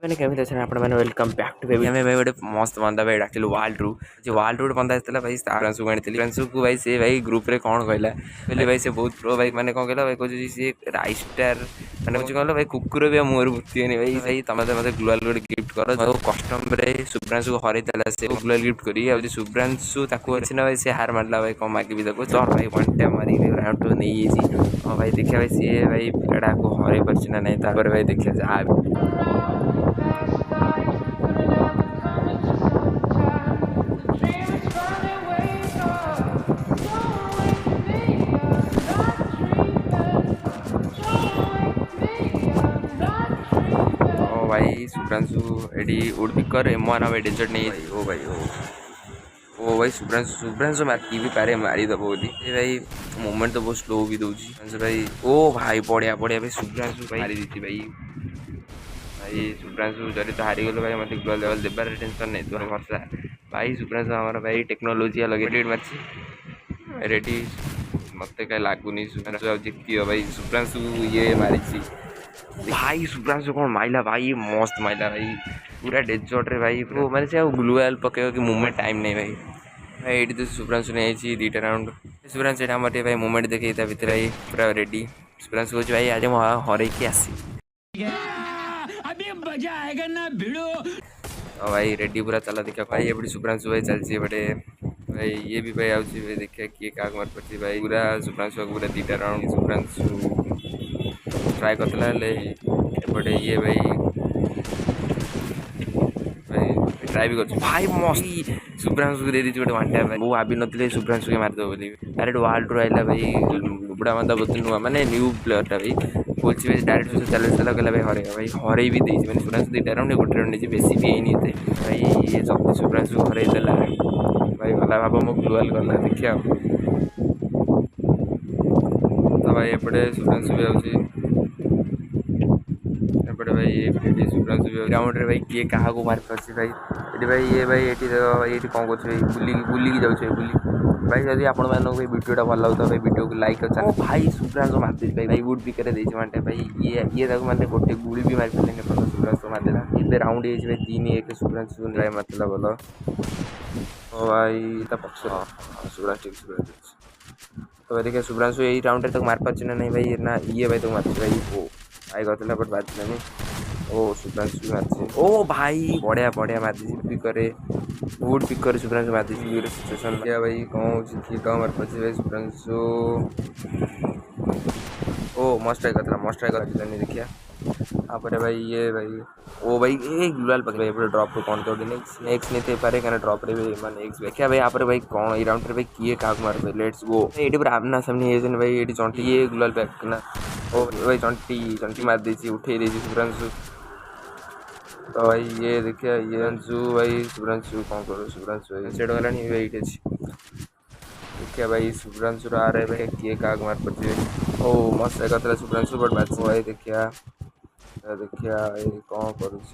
मैंने केमी अच्छा आपण मैंने वेलकम बैक टू बेबी हमें भाई गोटे मस्त बंदा भाई डाकिलु वाल्ड रू गोटे बंदा आसाला भाई फ्रांसु आनी फ्रांसु को भाई से भाई ग्रुप रे कौन कहला कहले भाई से बहुत प्रो भाई मैंने कौन कहला भाई कह सी राइस्टार मैंने कुछ कहला भाई कुकुर भी मुहर भूतिनी भाई भाई तुम मत ग्लोअल गोटे गिफ्ट कर कस्टम रे सुब्रांशु को हरईला से ग्लोअल गिफ्ट करी सुब्रांशु ना भाई से हार मारला भाई कौन मागे चल भाई वन टाइम मारी राउंड टू नहीं हाँ भाई देखिए भाई सी भाई पिलाटा को हरई पार्टी ना नहीं भाई देखिए जहाँ भाई Subhranshu AD would picker M1 भाई डेजर्ट नहीं ओ भाई सुब्रांशु मार्की भी पारे मारी दबो बोली भाई मोमेंट तो बहुत स्लो भी दउची भाई ओ भाई बढ़िया भाई सुब्रांशु भाई मारी देती भाई सुब्रांशु जरी तो हारी गलो भाई मत ग्लोबल लेवल देबार टेंशन नहीं तो भरसा भाई सुब्रांशु हमारा भाई टेक्नोलॉजी लगे रेड मारची रेडी मत कहीं लगुनि सुब्रांशु जितकी भाई सुब्रांशु ये मारी भाई सुब्रांशु कौन माइला भाई मस्त माइला भाई पूरा डेजर्ट रे भाई वो मैंने से ग्लूअल पके कि मूवमेंट टाइम नहीं भाई भाई ये तो सुब्रांशु नहीं दीटा राउंड सुब्रांशु आम भाई मूवमेंट देखिए भितर भाई पूरा रेडी सुब्रांशु कह भाई आज हर की आसी भाई रेडी पूरा चला देखा भाई ये सुब्रांशु भाई चलती बटे भाई ये भी भाई आउची भाई देखिए किए क्या मार पड़ी भाई पूरा सुब्रांशु पूरा दीटा राउंड सुब्रांशु ट्राए करता एपटे ये भाई ट्राए भी कर भाई मस्त सुब्रांशु दे दी गोटे वन टाइम वो भाभी नी सुब्रांशु के मारिदेव बोली डायरेक्ट वाल्ड रू आइला भाई बुढ़ा बंदा बोलते नुआ मैंने न्यू प्लेयरटा भाई बोलছি भाई डायरेक्ट चल चला गला भाई हरई भी देती मैंने सुब्रांशु दुईटा राउंड गोटे राउंड नहीं बेसी भी नहीं भाई ये सब सुब्रांशु हरई देला भाई गला भाव मो ग्लोअल गला देखिए तो भाई एपटे सुब्रांशु भी आउची एपटे भाई ये सुब्रांशु भी ग्राउंड रे भाई किए क्या मारी पार्टी भाई ये भाई ये भाई ये कौन कर बुलिकी जाऊे बुली भाई जब आपण मानक भाई वीडियोटा भल लगता भाई वीडियो को लाइक कर भाई सुब्रांशु मारदी भाई वुड पिकर मानते भाई ये मैंने गोटे गुड़ी भी मारी पारे सुब्रांशु मारदेला ये राउंड ये भाई 3-1 सुब्रांशु भाई मारला भल भाई पक्ष तो देखिए सुब्रांशु यही राउंड तक मार पार्टी ना नहीं भाई ना ये भाई तो मार्च भाई वो आई गला बट बाजलानी ओ सुब्रांशु भी मारती ओ भाई बढ़िया मारती पिकर वुड पिकर सुब्रांशु मारती सिचुएशन क्या भाई कौन क्या मार पार्टी भाई सुब्रांशु ओ मस्ट ट्राई कर देखिए आपरे भाई ये भाई ओ भाई एक गुलाल पकड़ भाई ड्रॉप को कौन तो नेक्स्ट नहीं थे पारे कहना ड्रॉप रे मान एक्स देखिए भाई आपरे भाई कौन राउंड रे भाई किए काग मार भाई लेट्स गो एडी पर आमना सामने ये भाई एडी चंटी ये गुलाल पैक ना ओ भाई चंटी मार देची उठे देची सुब्रांशु तो भाई ये देखिए ये भाई सुब्रांशु कौन करो सुब्रांशु सेट गलानी भाई देखिए भाई सुब्रांशु आ रहे भाई किए काग मार पड़ती ओ मस्त सुब्रांशु बट भाई देखिए कौन करुँच